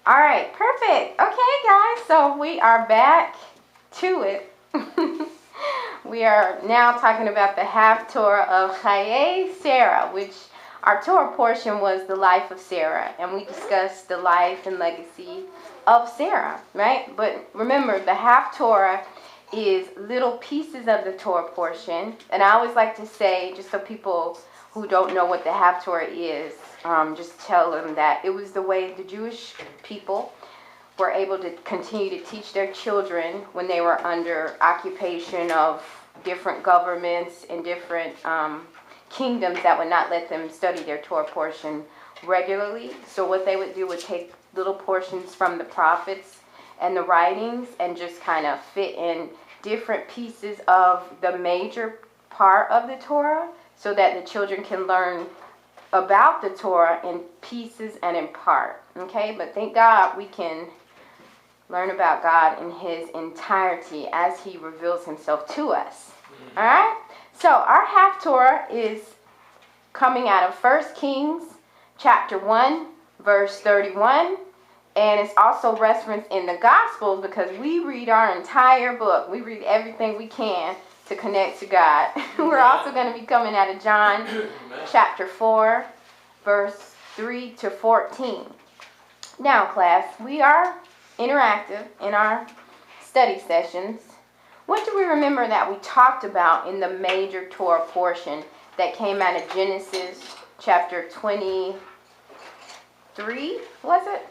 All right, perfect. Okay, guys, so we are back to it. We are now talking about the Haftorah of Chayei Sarah, which our Torah portion was the life of Sarah, and we discussed the life and legacy of Sarah, right? But remember, the Haftorah is little pieces of the Torah portion, and I always like to say, just so people who don't know what the Haftorah is, just tell them that it was the way the Jewish people were able to continue to teach their children when they were under occupation of different governments and different kingdoms that would not let them study their Torah portion regularly. So what they would do would take little portions from the prophets and the writings and just kind of fit in different pieces of the major part of the Torah so that the children can learn about the Torah in pieces and in part. Okay, but thank God we can learn about God in his entirety as he reveals himself to us. All right, so our Haftorah is coming out of 1 Kings chapter 1 verse 31, and it's also referenced in the Gospels because we read our entire book. We read everything we can to connect to God. We're also going to be coming out of John chapter 4 verse 3 to 14. Now, class, we are interactive in our study sessions. What do we remember that we talked about in the major Torah portion that came out of Genesis chapter 23, was it?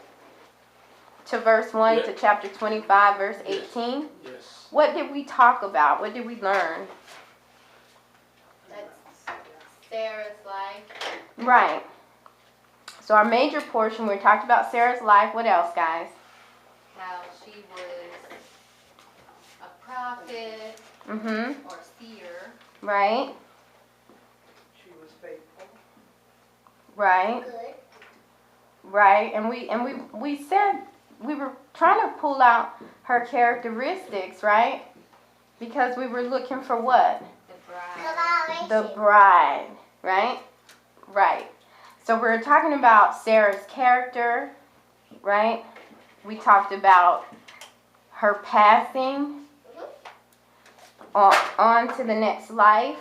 To verse 1 to chapter 25, verse 18? Yes. What did we talk about? What did we learn? That's Sarah's life. Right. So our major portion, we talked about Sarah's life. What else, guys? How she was a prophet or seer. Right. She was faithful. Right. Good. Right. And we said we were trying to pull out her characteristics, right? Because we were looking for what? The bride. The bride, right? Right. So we're talking about Sarah's character, right? We talked about her passing on to the next life.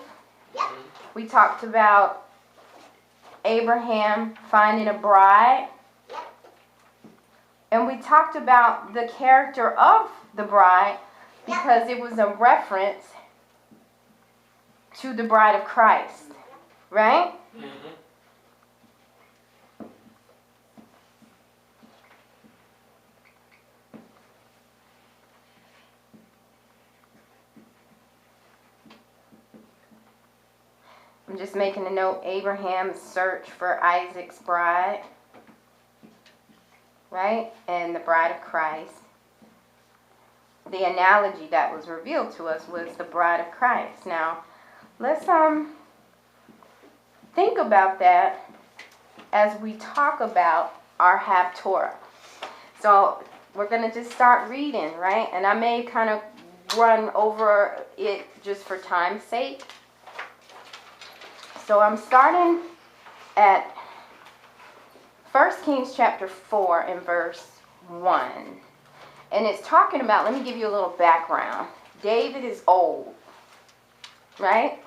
We talked about Abraham finding a bride. And we talked about the character of the bride because it was a reference to the bride of Christ, right? I'm just making a note, Abraham's search for Isaac's bride, right? And the bride of Christ. The analogy that was revealed to us was the bride of Christ. Now, let's think about that as we talk about our Haftorah. So we're going to just start reading, right? And I may kind of run over it just for time's sake. So I'm starting at 1 Kings chapter 4 and verse 1. And it's talking about, let me give you a little background. David is old, right?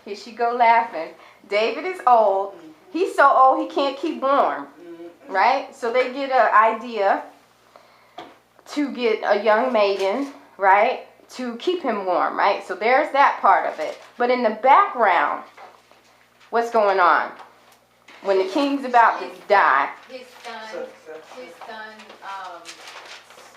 Here she go laughing. David is old. He's so old he can't keep warm, right? So they get an idea to get a young maiden, right, to keep him warm, right? So there's that part of it. But in the background, what's going on? When the king's about to die. His son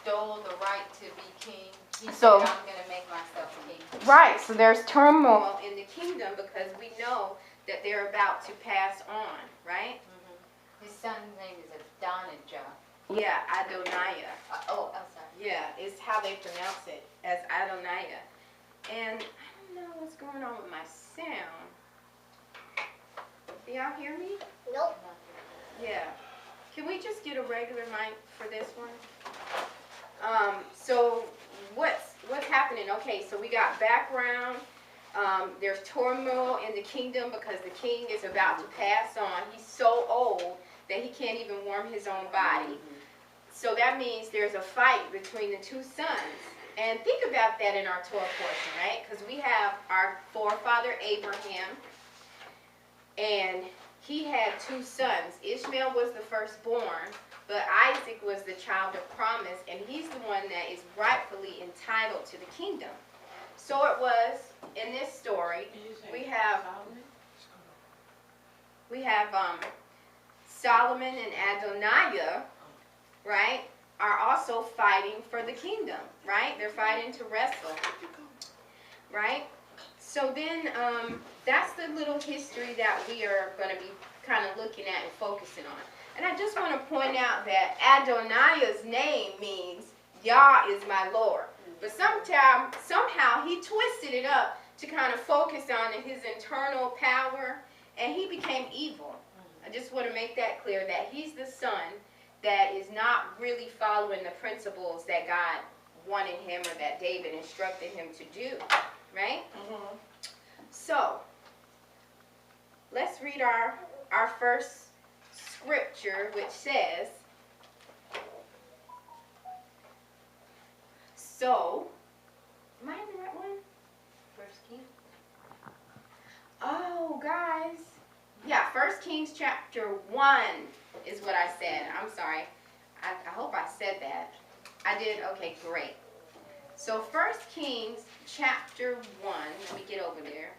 stole the right to be king. He said, I'm going to make myself king. Right, so there's turmoil in the kingdom because we know that they're about to pass on, right? His son's name is Adonijah. Yeah, Adoniah. I'm sorry. Yeah, it's how they pronounce it, as Adoniah. And I don't know what's going on with my sound. Do y'all hear me? Nope. Yeah. Can we just get a regular mic for this one? So what's happening? Okay, so we got background. There's turmoil in the kingdom because the king is about to pass on. He's so old that he can't even warm his own body. So that means there's a fight between the two sons. And think about that in our Torah portion, right? Because we have our forefather Abraham, and he had two sons. Ishmael was the firstborn, but Isaac was the child of promise, and he's the one that is rightfully entitled to the kingdom. So it was in this story. We have Solomon and Adoniah, right, are also fighting for the kingdom, right? They're fighting to wrestle, right? So then that's the little history that we are going to be kind of looking at and focusing on. And I just want to point out that Adoniah's name means Yah is my Lord. But somehow he twisted it up to kind of focus on his internal power, and he became evil. I just want to make that clear, that he's the son that is not really following the principles that God wanted him or that David instructed him to do, right? Mm-hmm. So, let's read our first scripture, which says, so, am I in the right one? First Kings? Oh, guys. Yeah, 1 Kings chapter 1 is what I said. I'm sorry. I hope I said that. I did? Okay, great. So 1 Kings chapter 1. Let me get over there.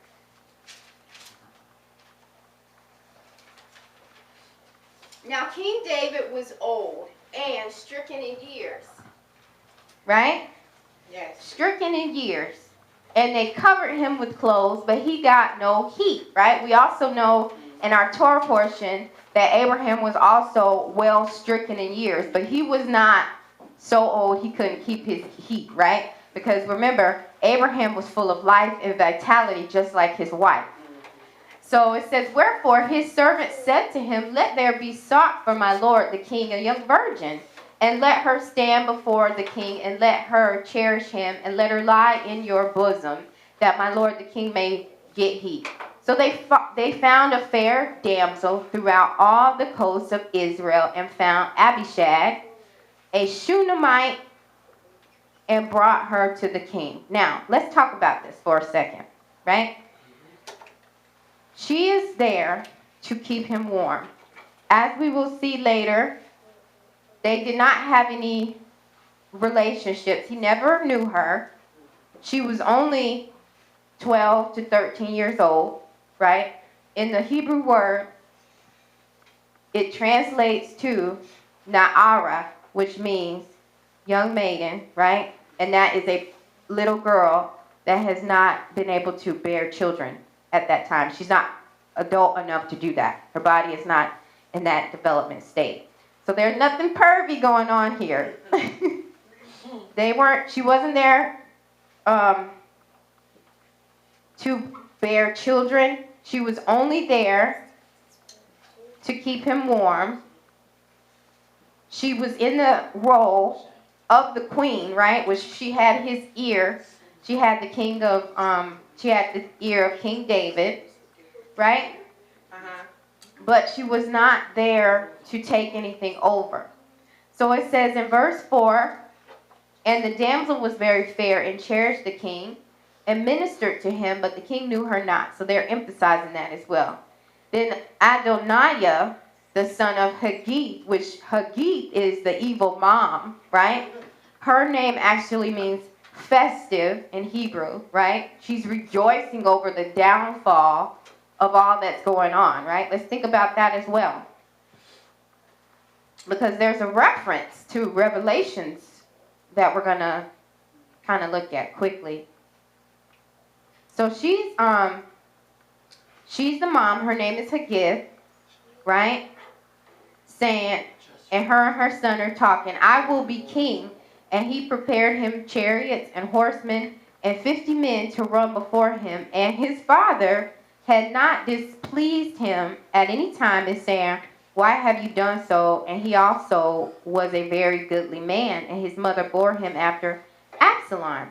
Now, King David was old and stricken in years. Right? Yes. Stricken in years. And they covered him with clothes, but he got no heat, right? We also know in our Torah portion that Abraham was also well stricken in years, but he was not so old he couldn't keep his heat, right? Because remember, Abraham was full of life and vitality just like his wife. So it says, wherefore his servant said to him, let there be sought for my lord the king a young virgin, and let her stand before the king, and let her cherish him, and let her lie in your bosom, that my lord the king may get heat. So they found a fair damsel throughout all the coasts of Israel, and found Abishag, a Shunammite, and brought her to the king. Now, let's talk about this for a second, right? She is there to keep him warm. As we will see later, they did not have any relationships. He never knew her. She was only 12 to 13 years old, right? In the Hebrew word, it translates to Na'ara, which means young maiden, right? And that is a little girl that has not been able to bear children at that time. She's not adult enough to do that. Her body is not in that development state. So there's nothing pervy going on here. She wasn't there to bear children. She was only there to keep him warm. She was in the role of the queen, right? Which she had his ear. She had the ear of King David, right? But she was not there to take anything over. So it says in verse 4, and the damsel was very fair and cherished the king and ministered to him, but the king knew her not. So they're emphasizing that as well. Then Adoniah, the son of Haggith, which Haggith is the evil mom, right? Her name actually means festive in Hebrew, right? She's rejoicing over the downfall of all that's going on, right? Let's think about that as well. Because there's a reference to Revelations that we're going to kind of look at quickly. So she's the mom. Her name is Haggith, right? Saying, and her son are talking, I will be king. And he prepared him chariots and horsemen and 50 men to run before him. And his father had not displeased him at any time in saying, why have you done so? And he also was a very goodly man, and his mother bore him after Absalom.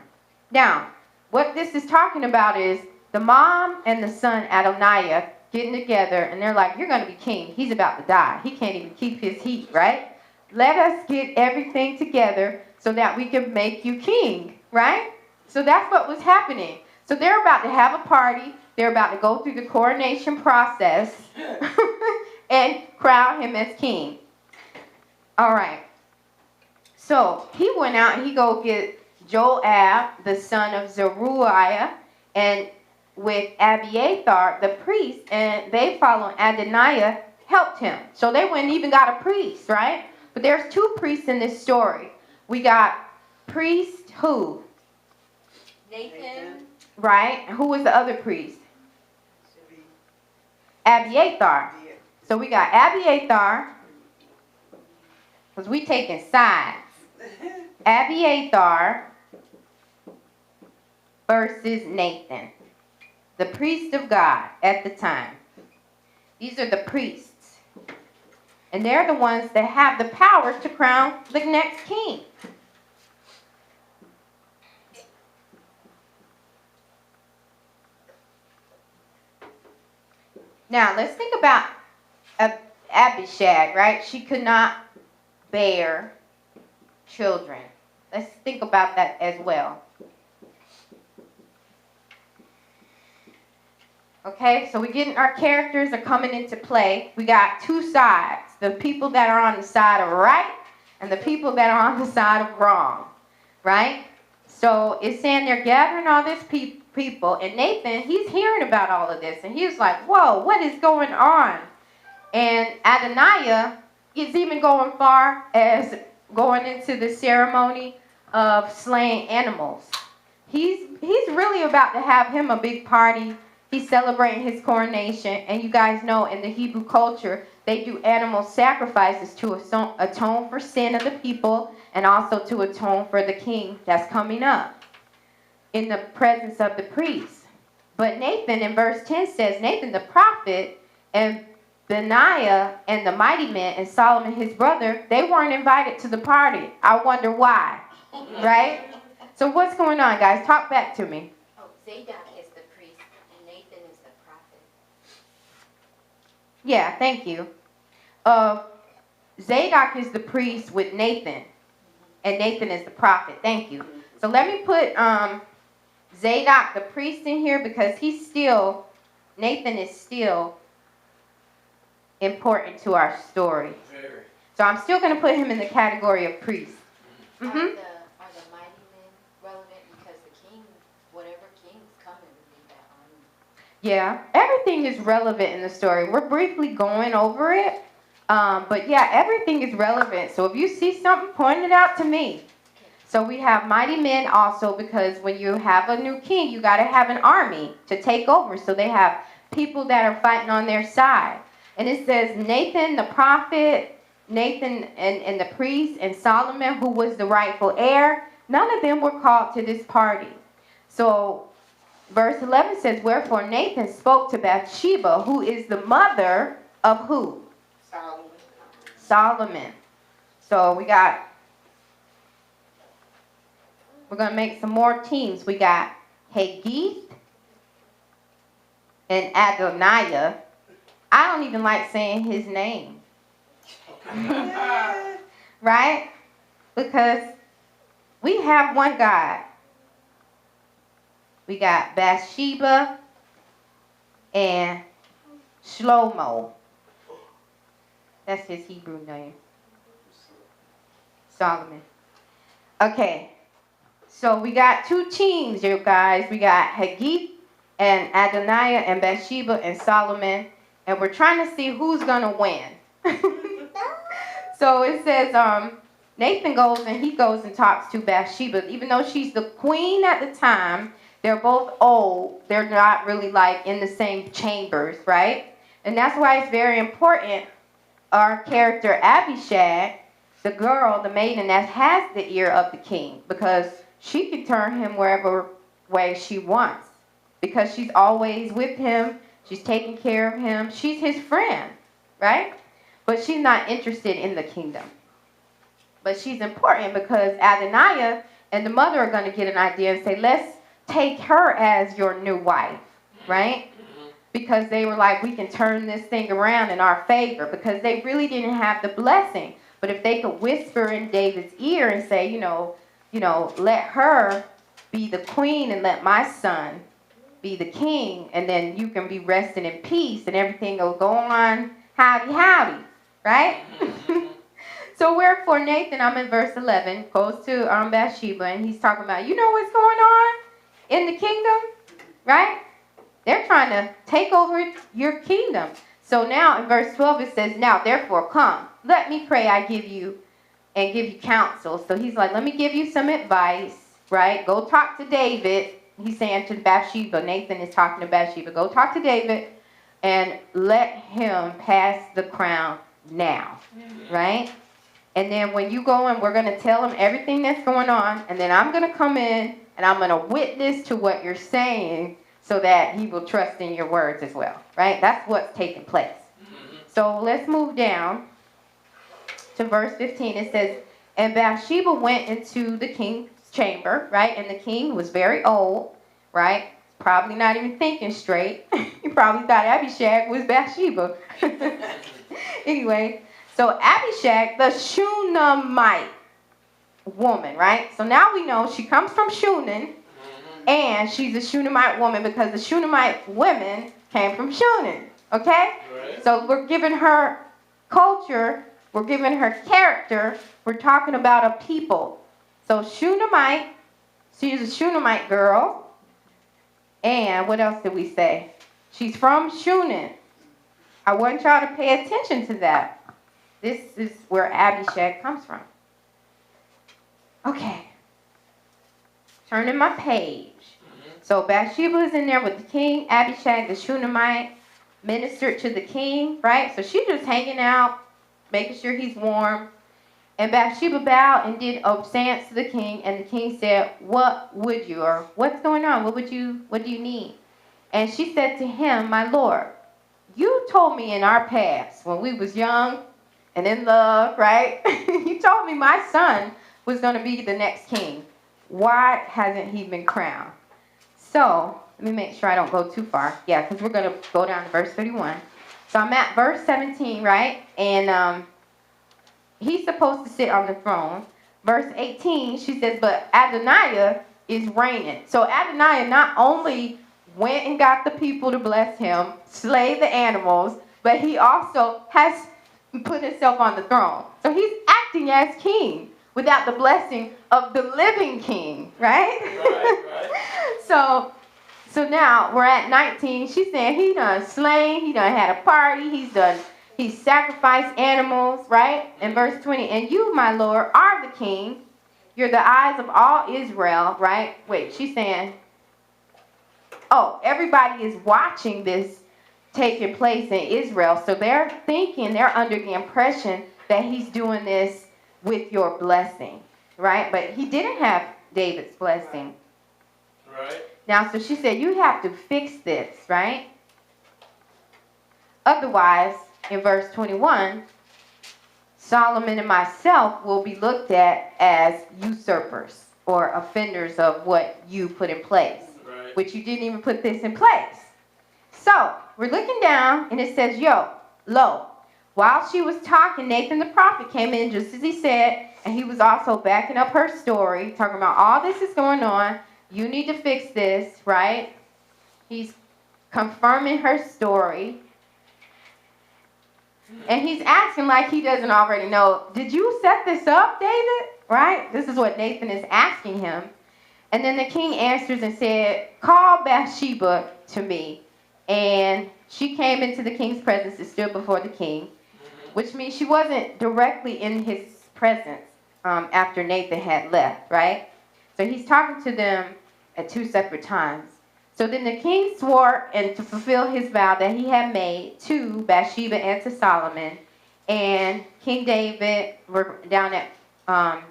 Now, what this is talking about is the mom and the son Adoniah getting together, and they're like, you're going to be king. He's about to die. He can't even keep his heat, right? let us get everything together so that we can make you king, right? So that's what was happening. So they're about to have a party. They're about to go through the coronation process and crown him as king. All right. So he went out and he go get Joab, the son of Zeruiah, and with Abiathar, the priest, and they following Adoniah, helped him. So they went and even got a priest, right? But there's two priests in this story. We got priest who? Nathan. Right? Who was the other priest? Abiathar. So we got Abiathar, because we taking sides. Abiathar versus Nathan, the priest of God at the time. These are the priests. And they're the ones that have the power to crown the next king. Now, let's think about Abishag, right? She could not bear children. Let's think about that as well. Okay, so we're getting our characters are coming into play. We got two sides. The people that are on the side of right and the people that are on the side of wrong. Right? So it's saying they're gathering all this people. And Nathan, he's hearing about all of this. And he's like, whoa, what is going on? And Adoniah is even going far as going into the ceremony of slaying animals. He's really about to have him a big party. He's celebrating his coronation. And you guys know in the Hebrew culture, they do animal sacrifices to atone for sin of the people and also to atone for the king that's coming up in the presence of the priest. But Nathan in verse 10 says, Nathan the prophet and Benaiah and the mighty men and Solomon his brother, they weren't invited to the party. I wonder why, right? So what's going on, guys? Talk back to me. Oh, Zadok is the priest and Nathan is the prophet. Yeah, thank you. Zadok is the priest with Nathan, and Nathan is the prophet. Thank you. So let me put Zadok the priest in here because Nathan is still important to our story. So I'm still going to put him in the category of priest. Are the mighty men relevant because the king, whatever king's coming would be that army? Yeah, everything is relevant in the story. We're briefly going over it. But yeah, everything is relevant. So if you see something, point it out to me. So we have mighty men also because when you have a new king, you got to have an army to take over. So they have people that are fighting on their side. And it says Nathan the prophet, Nathan and the priest, and Solomon, who was the rightful heir, none of them were called to this party. So verse 11 says, wherefore Nathan spoke to Bathsheba, who is the mother of who? Solomon. So we're going to make some more teams. We got Haggith and Adoniah. I don't even like saying his name. Right? Because we have one God. We got Bathsheba and Shlomo. That's his Hebrew name. Solomon. Okay. So we got two teams, you guys. We got Haggith and Adoniah and Bathsheba and Solomon. And we're trying to see who's going to win. So it says Nathan goes and talks to Bathsheba. Even though she's the queen at the time, they're both old. They're not really like in the same chambers, right? And that's why it's very important. Our character Abishag, the girl, the maiden that has the ear of the king, because she can turn him wherever way she wants. Because she's always with him. She's taking care of him. She's his friend, right? But she's not interested in the kingdom. But she's important because Adoniah and the mother are going to get an idea and say, let's take her as your new wife, right? Because they were like, we can turn this thing around in our favor because they really didn't have the blessing. But if they could whisper in David's ear and say, let her be the queen and let my son be the king, and then you can be resting in peace and everything will go on howdy, right? So wherefore Nathan, I'm in verse 11, goes to Bathsheba, and he's talking about, what's going on in the kingdom, right? They're trying to take over your kingdom. So now in verse 12 it says, now therefore come, let me pray I give you counsel. So he's like, let me give you some advice, right? Go talk to David. He's saying to Bathsheba, Nathan is talking to Bathsheba, go talk to David and let him pass the crown now, right? And then when you go in, we're going to tell him everything that's going on, and then I'm going to come in and I'm going to witness to what you're saying so that he will trust in your words as well, right? That's what's taking place. So let's move down to verse 15. It says, and Bathsheba went into the king's chamber, right? And the king was very old, right? Probably not even thinking straight. He probably thought Abishag was Bathsheba. Anyway, so Abishag, the Shunammite woman, right? So now we know she comes from Shunan, and she's a Shunammite woman because the Shunammite women came from Shunan, okay? Right. So we're giving her culture, we're giving her character, we're talking about a people. So Shunammite, she's a Shunammite girl. And what else did we say? She's from Shunan. I want y'all to pay attention to that. This is where Abishag comes from. Okay. Turning my page. So Bathsheba is in there with the king. Abishag, the Shunammite, ministered to the king, right? So she's just hanging out, making sure he's warm. And Bathsheba bowed and did obeisance to the king. And the king said, what would you, or what's going on? What do you need? And she said to him, my lord, you told me in our past, when we was young and in love, right? You told me my son was going to be the next king. Why hasn't he been crowned? So, let me make sure I don't go too far. Yeah, because we're going to go down to verse 31. So I'm at verse 17, right? And he's supposed to sit on the throne. Verse 18, she says, but Adoniah is reigning. So Adoniah not only went and got the people to bless him, slay the animals, but he also has put himself on the throne. So he's acting as king without the blessing of the living king, right? Right. So now we're at 19. She's saying he done slain, he done had a party, he sacrificed animals, right? In verse 20, and you, my lord, are the king. You're the eyes of all Israel, right? Wait, she's saying, oh, everybody is watching this taking place in Israel. So they're under the impression that he's doing this with your blessing, right? But he didn't have David's blessing. Right. Now, so she said, you have to fix this, right? Otherwise, in verse 21, Solomon and myself will be looked at as usurpers or offenders of what you put in place, right, which you didn't even put this in place. So we're looking down, and it says, lo, while she was talking, Nathan the prophet came in just as he said, and he was also backing up her story, talking about all this is going on. You need to fix this, right? He's confirming her story. And he's asking like he doesn't already know, did you set this up, David? Right? This is what Nathan is asking him. And then the king answers and said, call Bathsheba to me. And she came into the king's presence and stood before the king, which means she wasn't directly in his presence after Nathan had left, right? So he's talking to them at two separate times. So then the king swore and to fulfill his vow that he had made to Bathsheba and to Solomon. And King David, we're down at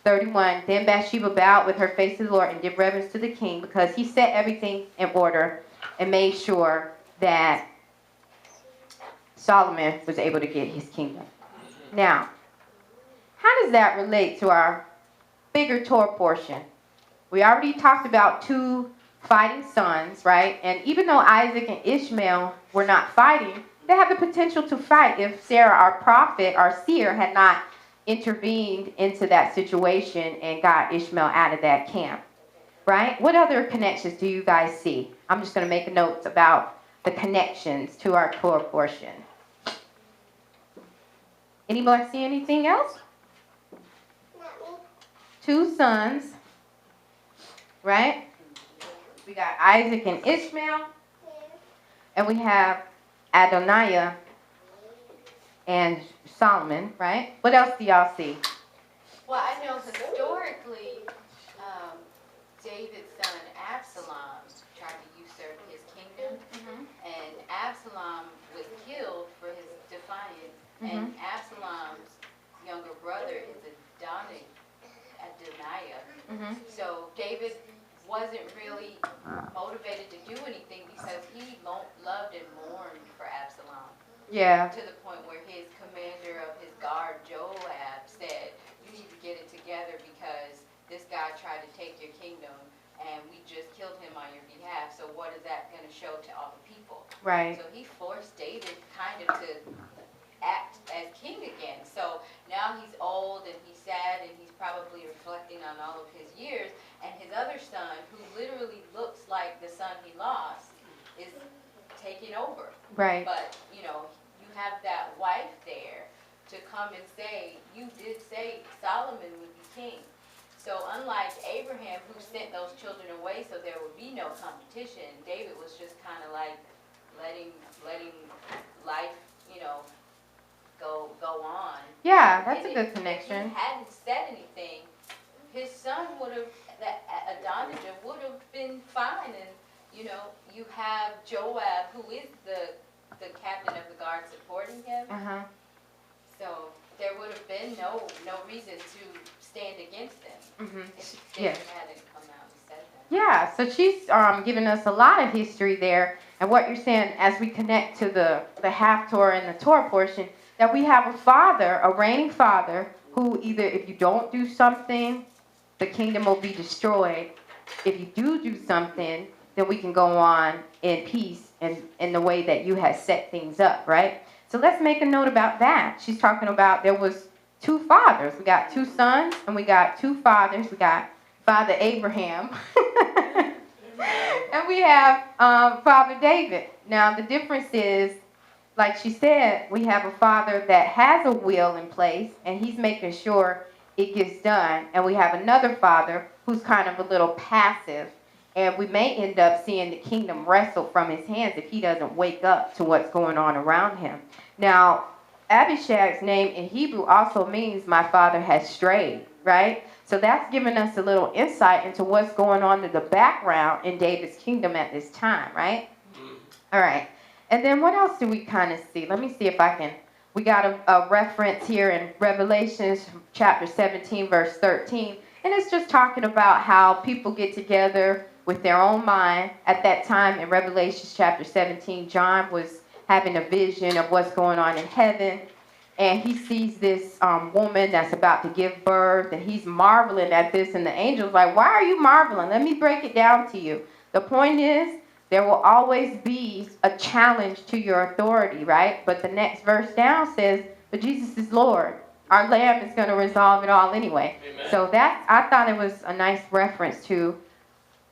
31. Then Bathsheba bowed with her face to the Lord and did reverence to the king because he set everything in order and made sure that Solomon was able to get his kingdom. Now, how does that relate to our bigger Torah portion? We already talked about two fighting sons, right? And even though Isaac and Ishmael were not fighting, they have the potential to fight if Sarah, our prophet, our seer, had not intervened into that situation and got Ishmael out of that camp, right? What other connections do you guys see? I'm just going to make notes about the connections to our Torah portion. Anybody see anything else? Two sons, right? We got Isaac and Ishmael, and we have Adoniah and Solomon, right? What else do y'all see? Well, I know historically, David's son Absalom tried to usurp his kingdom, and Absalom was killed for his defiance. And Absalom's younger brother is Adoniah. So David wasn't really motivated to do anything because he loved and mourned for Absalom. Yeah. To the point where his commander of his guard, Joab, said, "You need to get it together because this guy tried to take your kingdom and we just killed him on your behalf. So what is that going to show to all the people?" Right. So he forced David kind of to act as king again. So now he's old and he's sad and he's probably reflecting on all of his years. And his other son, who literally looks like the son he lost, is taking over. Right. But, you know, you have that wife there to come and say, "You did say Solomon would be king." So unlike Abraham, who sent those children away so there would be no competition, David was just kind of like letting life, you know, go on. Yeah, that's And a good if connection. he hadn't said anything, his son would have, that Adonijah would have been fine. And, you know, you have Joab, who is the captain of the guard, supporting him. So there would have been no reason to stand against them if David hadn't come out and said that. Yeah, so she's giving us a lot of history there. And what you're saying, as we connect to the Haftorah and the Torah portion, that we have a father, a reigning father, who either, if you don't do something, the kingdom will be destroyed. If you do something, then we can go on in peace and in the way that you have set things up, right? So let's make a note about that. She's talking about there was two fathers. We got two sons and we got two fathers. We got Father Abraham and we have Father David. Now the difference is, like she said, we have a father that has a will in place and he's making sure it gets done. And we have another father who's kind of a little passive. And we may end up seeing the kingdom wrestle from his hands if he doesn't wake up to what's going on around him. Now, Abishag's name in Hebrew also means my father has strayed, right? So that's giving us a little insight into what's going on in the background in David's kingdom at this time, right? All right. And then what else do we kind of see? Let me see if I can. We got a reference here in Revelations chapter 17, verse 13. And it's just talking about how people get together with their own mind. At that time in Revelation chapter 17, John was having a vision of what's going on in heaven. And he sees this woman that's about to give birth. And he's marveling at this. And the angel's like, "Why are you marveling? Let me break it down to you." The point is, there will always be a challenge to your authority, right? But the next verse down says, "But Jesus is Lord. Our Lamb is going to resolve it all anyway." Amen. So I thought it was a nice reference to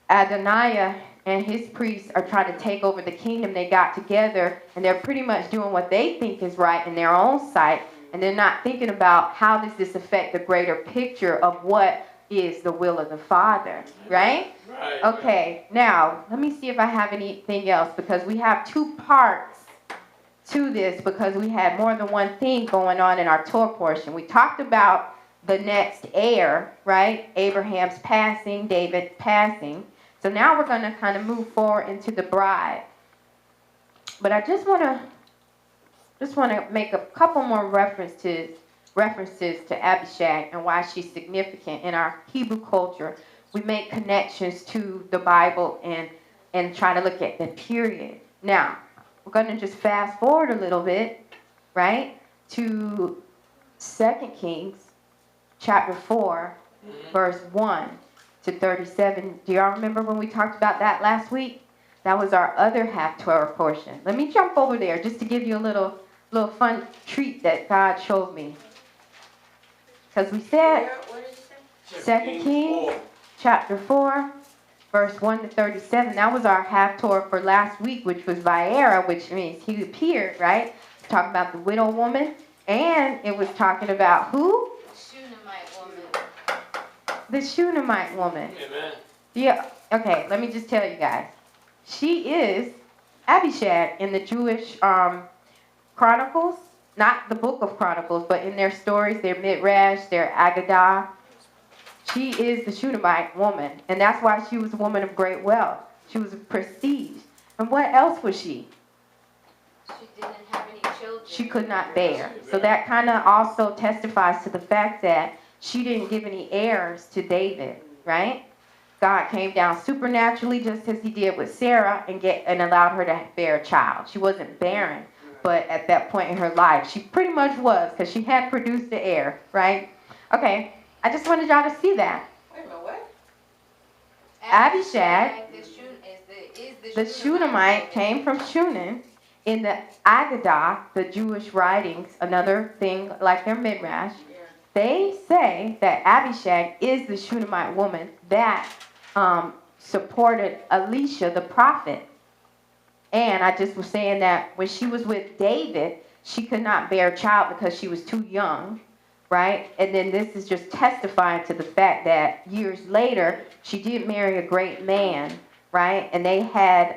Adoniah and his priests are trying to take over the kingdom. They got together and they're pretty much doing what they think is right in their own sight. And they're not thinking about how does this affect the greater picture of what is the will of the Father, right? Right. Okay, now let me see if I have anything else, because we have two parts to this, because we had more than one thing going on in our Torah portion. We talked about the next heir, right? Abraham's passing, David's passing. So now we're going to kind of move forward into the bride. But I just want to make a couple more references to Abishag and why she's significant in our Hebrew culture. We make connections to the Bible and try to look at the period. Now, we're going to just fast forward a little bit, right, to 2 Kings chapter 4, verse 1 to 37. Do y'all remember when we talked about that last week? That was our other Haftorah portion. Let me jump over there just to give you a little fun treat that God showed me. Because we said What did you say? 2 Kings chapter 4, verse 1 to 37. That was our Haftorah for last week, which was Vaera, which means he appeared, right? Talking about the widow woman. And it was talking about who? Shunammite woman. The Shunammite woman. Amen. Yeah. Okay, let me just tell you guys. She is Abishag in the Jewish Chronicles. Not the book of Chronicles, but in their stories, their Midrash, their Agadah. She is the Shunammite woman. And that's why she was a woman of great wealth. She was prestige. And what else was she? She didn't have any children. She could not bear. So that kind of also testifies to the fact that she didn't give any heirs to David, right? God came down supernaturally just as he did with Sarah and allowed her to bear a child. She wasn't barren, but at that point in her life, she pretty much was because she had produced the heir, right? Okay, I just wanted y'all to see that. Wait a minute, what? Abishag, is the Shunammite, came from Shunem. In the Agadah, the Jewish writings, another thing like their Midrash, they say that Abishag is the Shunammite woman that supported Elisha the prophet. And I just was saying that when she was with David, she could not bear a child because she was too young, right? And then this is just testifying to the fact that years later, she did marry a great man, right? And they had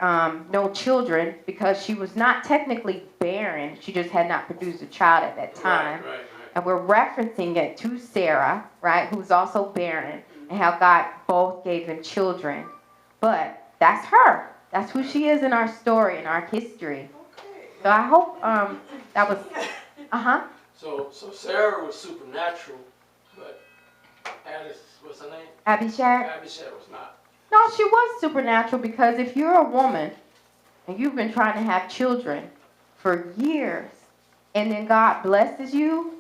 no children because she was not technically barren. She just had not produced a child at that time. Right. And we're referencing it to Sarah, right, who's also barren, and how God both gave them children. But that's her. That's who she is in our story, in our history. So I hope that was, So Sarah was supernatural, but Alice, what's her name? Abishag. Abishag was not. No, she was supernatural because if you're a woman and you've been trying to have children for years, and then God blesses you,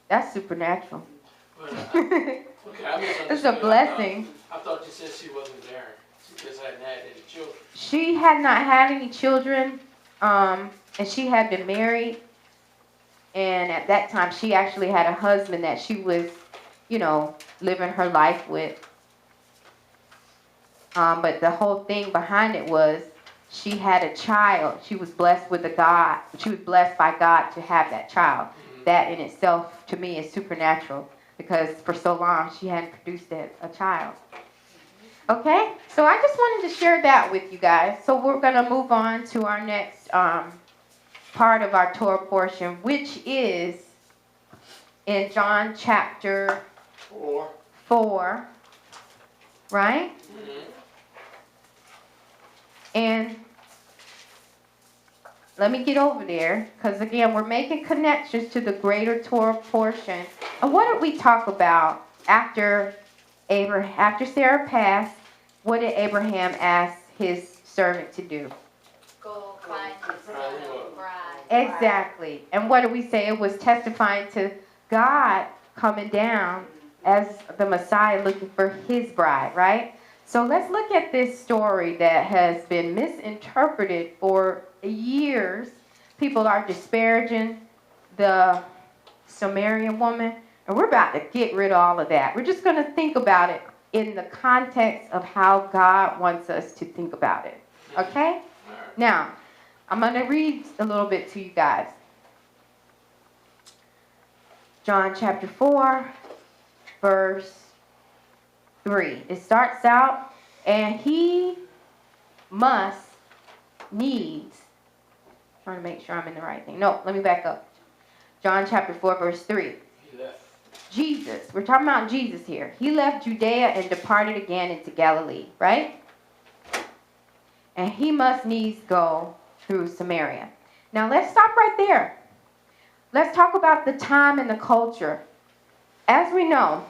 that's supernatural. But, okay, I misunderstood. It's a blessing. I thought you said she wasn't barren. She just hadn't had any children. She had not had any children, and she had been married. And at that time, she actually had a husband that she was, living her life with. But the whole thing behind it was she had a child. She was blessed with she was blessed by God to have that child. That in itself, to me, is supernatural because for so long she hadn't produced a child. Okay, so I just wanted to share that with you guys. So we're going to move on to our next part of our Torah portion, which is in John chapter 4, right? And let me get over there, because again, we're making connections to the greater Torah portion. And what did we talk about after Sarah passed? What did Abraham ask his servant to do? Go find his son of a bride. Exactly. And what did we say? It was testifying to God coming down as the Messiah looking for his bride, right? So let's look at this story that has been misinterpreted for years. People are disparaging the Samaritan woman, and we're about to get rid of all of that. We're just going to think about it in the context of how God wants us to think about it. Okay? Now, I'm going to read a little bit to you guys. John chapter 4, verse 3. It starts out, and he must needs. Trying to make sure I'm in the right thing. No, let me back up. John chapter 4, verse 3. He left. Jesus. We're talking about Jesus here. He left Judea and departed again into Galilee, right? And he must needs go through Samaria. Now let's stop right there. Let's talk about the time and the culture. As we know,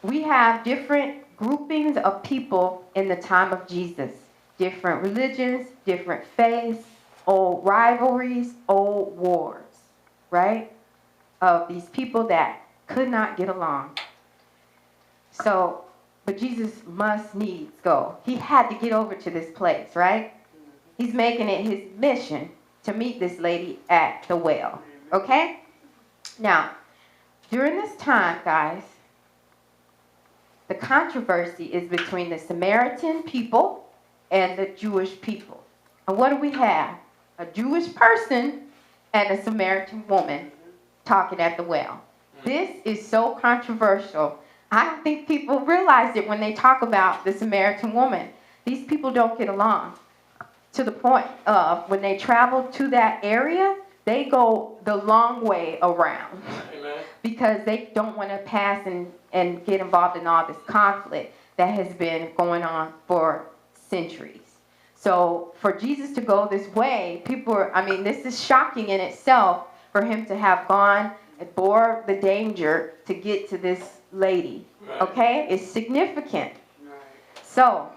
we have different groupings of people in the time of Jesus. Different religions, different faiths, old rivalries, old wars, right? Of these people that could not get along. So, but Jesus must needs go. He had to get over to this place, right? He's making it his mission to meet this lady at the well, okay? Now, During this time, guys, the controversy is between the Samaritan people and the Jewish people. And what do we have? A Jewish person and a Samaritan woman talking at the well. This is so controversial. I don't think people realize it when they talk about the Samaritan woman. These people don't get along. To the point of when they travel to that area, they go the long way around. Amen. Because they don't want to pass and get involved in all this conflict that has been going on for centuries. So for Jesus to go this way, this is shocking in itself for him to have gone and bore the danger to get to this lady. Right. Okay? It's significant. So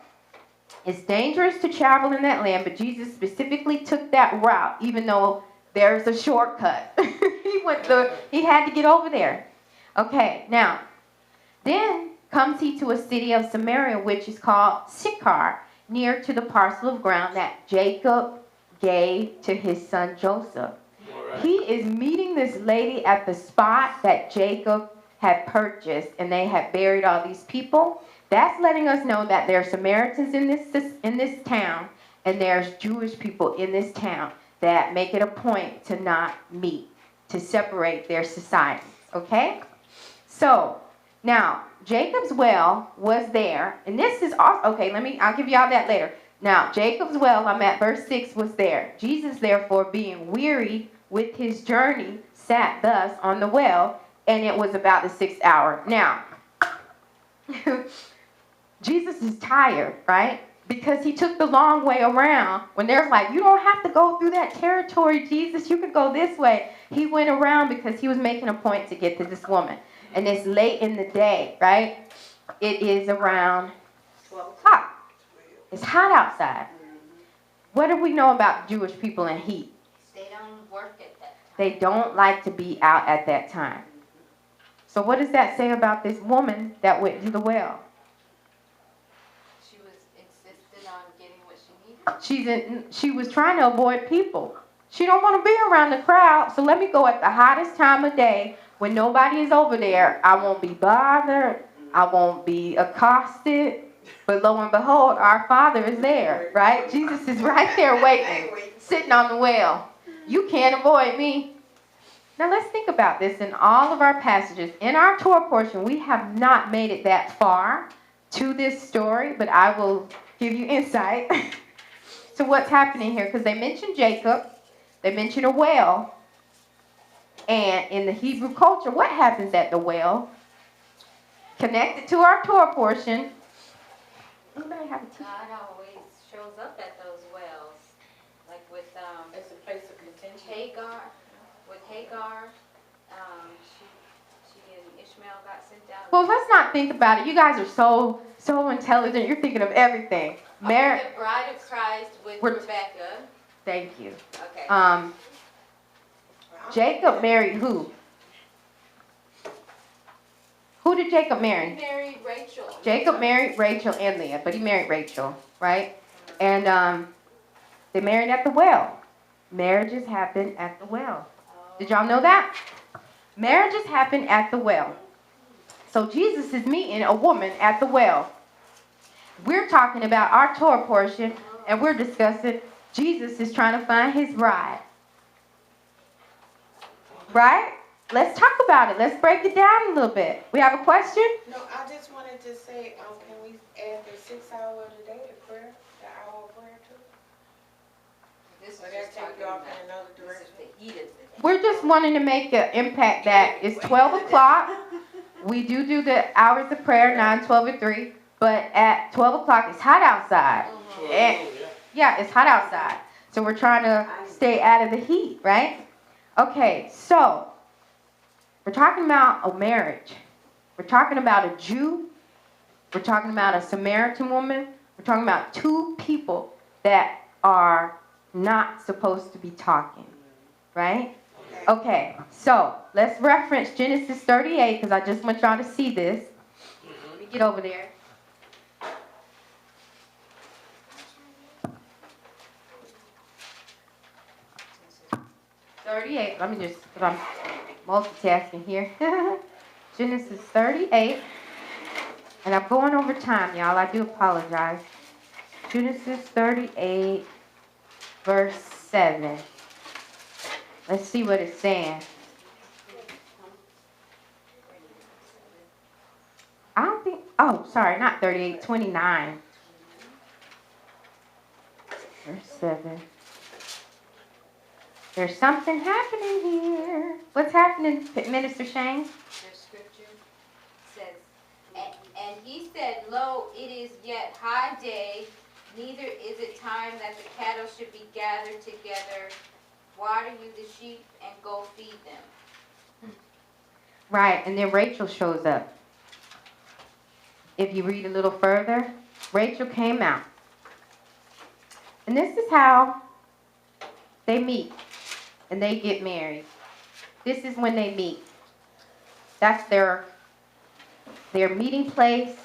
it's dangerous to travel in that land, but Jesus specifically took that route, even though there's a shortcut. He had to get over there. Okay, now, then comes he to a city of Samaria, which is called Sychar, near to the parcel of ground that Jacob gave to his son Joseph. Right. He is meeting this lady at the spot that Jacob had purchased, and they had buried all these people. That's letting us know that there are Samaritans in this town, and there's Jewish people in this town that make it a point to not meet, to separate their societies, okay? So, now, Jacob's well was there, and this is also, okay, I'll give y'all that later. Now, Jacob's well, I'm at verse 6, was there. Jesus, therefore, being weary with his journey, sat thus on the well, and it was about the 6th hour. Now, Jesus is tired, right? Because he took the long way around. When they're like, you don't have to go through that territory, Jesus. You could go this way. He went around because he was making a point to get to this woman. And it's late in the day, right? It is around 12 o'clock. It's hot outside. What do we know about Jewish people and heat? They don't work at that time. They don't like to be out at that time. So what does that say about this woman that went to the well? She was insistent on getting what she needed. She was trying to avoid people. She don't want to be around the crowd, so let me go at the hottest time of day when nobody is over there. I won't be bothered. I won't be accosted. But lo and behold, our Father is there, right? Jesus is right there waiting, sitting on the well. You can't avoid me. Now let's think about this in all of our passages. In our Torah portion, we have not made it that far to this story, but I will give you insight to what's happening here, because they mention Jacob, they mention a well, and in the Hebrew culture, what happens at the well? Connected to our Torah portion. Anybody have a tea? God always shows up at those wells, like with It's a place of contention. Hagar. With Hagar, she and Ishmael got sent out. Well, let's not think about it. You guys are so intelligent. You're thinking of everything. The bride of Christ with Rebecca. Thank you. Okay. Jacob married who? Who did Jacob marry? He married Rachel. Jacob married Rachel and Leah, but he married Rachel, right? And they married at the well. Marriages happen at the well. Did y'all know that? Marriages happen at the well. So Jesus is meeting a woman at the well. We're talking about our Torah portion, and we're discussing Jesus is trying to find his bride. Right? Let's talk about it. Let's break it down a little bit. We have a question? No, I just wanted to say, can we add the 6 hour of the day to prayer, the hour of prayer too? This is Or just that take talking you off about in another this is direction? the heat of the day. We're just wanting to make an impact that it's 12 o'clock. We do the hours of prayer, 9, 12, and 3. But at 12 o'clock, it's hot outside. And, yeah, it's hot outside. So we're trying to stay out of the heat, right? Okay, so we're talking about a marriage. We're talking about a Jew. We're talking about a Samaritan woman. We're talking about two people that are not supposed to be talking, right? Okay, so let's reference Genesis 38 because I just want y'all to see this. Let me get over there. Let me just, multitasking here. Genesis 38. And I'm going over time, y'all. I do apologize. Genesis 38, verse 7. Let's see what it's saying. I don't think, oh, sorry, not 38, 29. Verse 7. There's something happening here. What's happening, Minister Shane? The scripture says, and he said, Lo, it is yet high day, neither is it time that the cattle should be gathered together. Water you the sheep and go feed them. Right, and then Rachel shows up. If you read a little further, Rachel came out. And this is how they meet and they get married. This is when they meet. That's their meeting place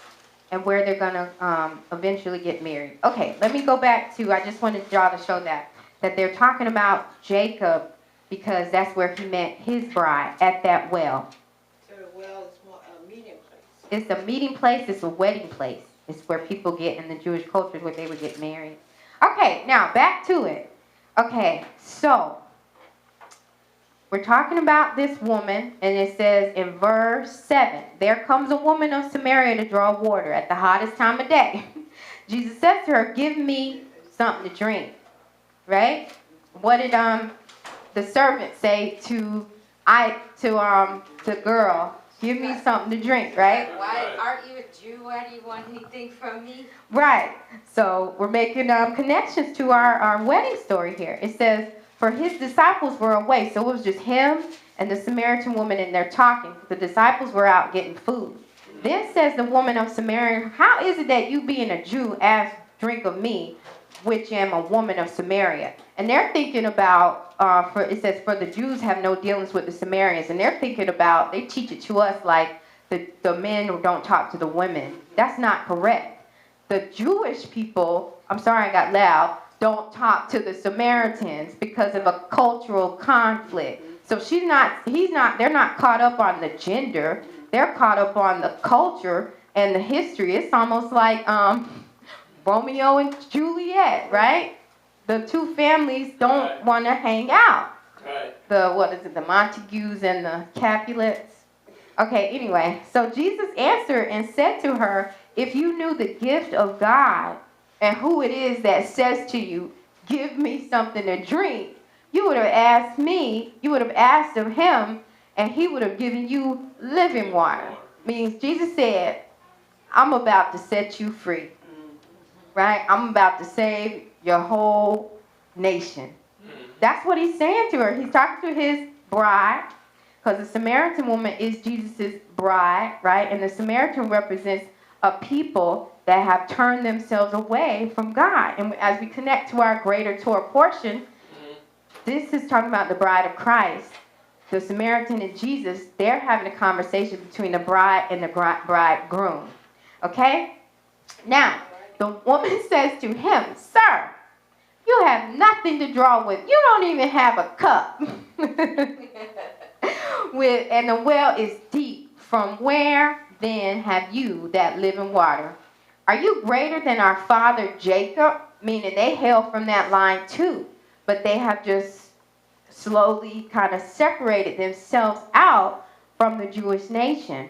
and where they're going to eventually get married. Okay, let me go back to, I just wanted y'all to show that they're talking about Jacob because that's where he met his bride, at that well. So the well is more a meeting place. It's a meeting place, it's a wedding place. It's where people get in the Jewish culture where they would get married. Okay, now back to it. Okay, so we're talking about this woman, and it says in verse 7, there comes a woman of Samaria to draw water at the hottest time of day. Jesus says to her, give me something to drink. Right? What did the servant say to the girl? Give me something to drink, right? Why aren't you a Jew? Why do you want anything from me? Right. So we're making connections to our wedding story here. It says, for his disciples were away. So it was just him and the Samaritan woman, and they're talking. The disciples were out getting food. Then says the woman of Samaria, how is it that you being a Jew ask drink of me, which am a woman of Samaria? And they're thinking about, it says, for the Jews have no dealings with the Samaritans. And they're thinking about, they teach it to us like the men don't talk to the women. That's not correct. The Jewish people, I'm sorry I got loud, don't talk to the Samaritans because of a cultural conflict. So they're not caught up on the gender. They're caught up on the culture and the history. It's almost like Romeo and Juliet, right? The two families don't want to hang out. Right. The Montagues and the Capulets. Okay, anyway, so Jesus answered and said to her, if you knew the gift of God and who it is that says to you, give me something to drink, you would have asked me, you would have asked of him, and he would have given you living water. Means Jesus said, I'm about to set you free. Right? I'm about to save your whole nation. That's what he's saying to her. He's talking to his bride, because the Samaritan woman is Jesus' bride, right? And the Samaritan represents a people that have turned themselves away from God. And as we connect to our greater Torah portion, this is talking about the bride of Christ. The Samaritan and Jesus, they're having a conversation between the bride and the bridegroom. Okay? Now, the woman says to him, sir, you have nothing to draw with. You don't even have a cup. And the well is deep. From where then have you that living water? Are you greater than our father Jacob? Meaning they hail from that line too. But they have just slowly kind of separated themselves out from the Jewish nation.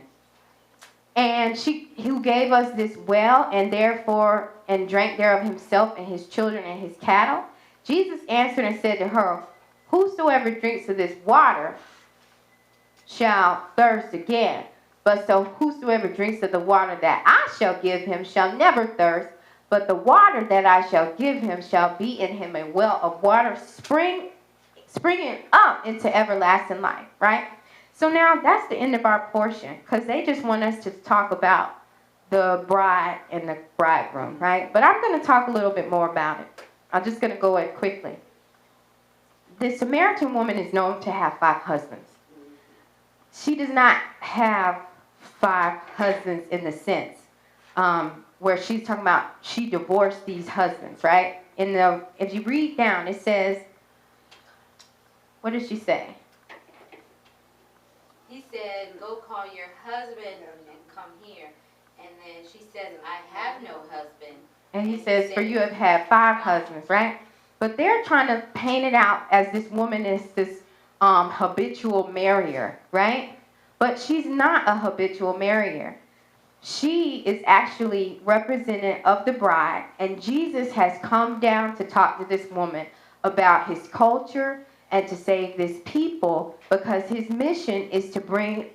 And who gave us this well, and drank thereof himself and his children and his cattle? Jesus answered and said to her, whosoever drinks of this water shall thirst again. But so whosoever drinks of the water that I shall give him shall never thirst, but the water that I shall give him shall be in him a well of water springing up into everlasting life, right? So now that's the end of our portion, because they just want us to talk about the bride and the bridegroom, right? But I'm going to talk a little bit more about it. I'm just going to go it quickly. The Samaritan woman is known to have 5 husbands. She does not have 5 husbands in the sense where she's talking about she divorced these husbands, right? If you read down, it says, what does she say? he said, go call your husband and come here. And then she says, I have no husband. And he says, for you have had 5 husbands, right? But they're trying to paint it out as this woman is this habitual marrier, right? But she's not a habitual marrier. She is actually representative of the bride, and Jesus has come down to talk to this woman about his culture and to save this people, because his mission is to bring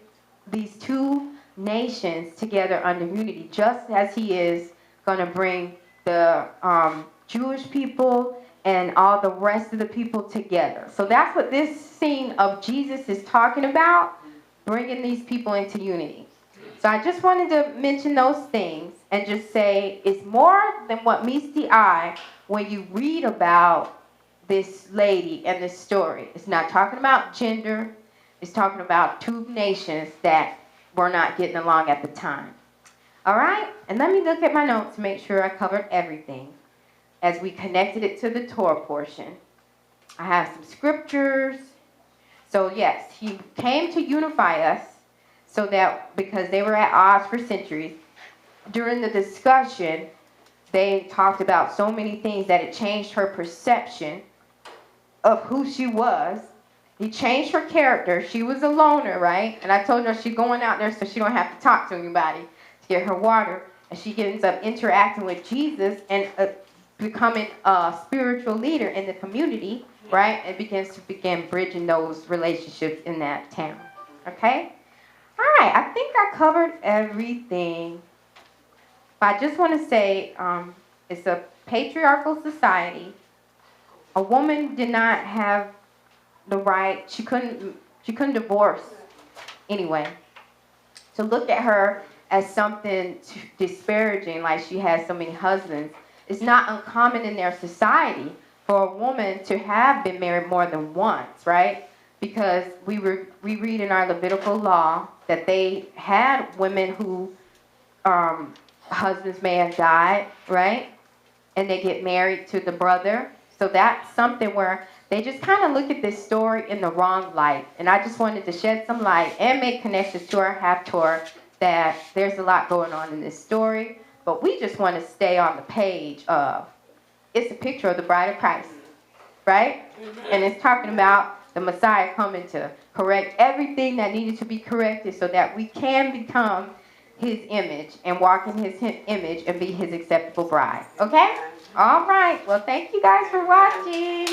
these 2 nations together under unity, just as he is going to bring the Jewish people and all the rest of the people together. So that's what this scene of Jesus is talking about, bringing these people into unity. So I just wanted to mention those things and just say it's more than what meets the eye when you read about this lady and this story. It's not talking about gender. It's talking about 2 nations that were not getting along at the time. All right? And let me look at my notes to make sure I covered everything as we connected it to the Torah portion. I have some scriptures. So yes, he came to unify us so that, because they were at odds for centuries, during the discussion, they talked about so many things that it changed her perception of who she was. He changed her character. She was a loner, right? And I told her she's going out there so she don't have to talk to anybody to get her water. And she ends up interacting with Jesus and becoming a spiritual leader in the community, right? And begins to begin bridging those relationships in that town. Okay? All right, I think I covered everything. But I just want to say it's a patriarchal society. A woman did not have the right, she couldn't divorce anyway. To look at her as something disparaging, like she has so many husbands, it's not uncommon in their society for a woman to have been married more than once, right? Because we read in our Levitical law that they had women who husbands may have died, right? And they get married to the brother. So that's something where they just kind of look at this story in the wrong light. And I just wanted to shed some light and make connections to our Haftorah that there's a lot going on in this story. But we just want to stay on the page of, it's a picture of the bride of Christ, right? And it's talking about the Messiah coming to correct everything that needed to be corrected so that we can become his image and walk in his image and be his acceptable bride. Okay? All right. Well, thank you guys for watching.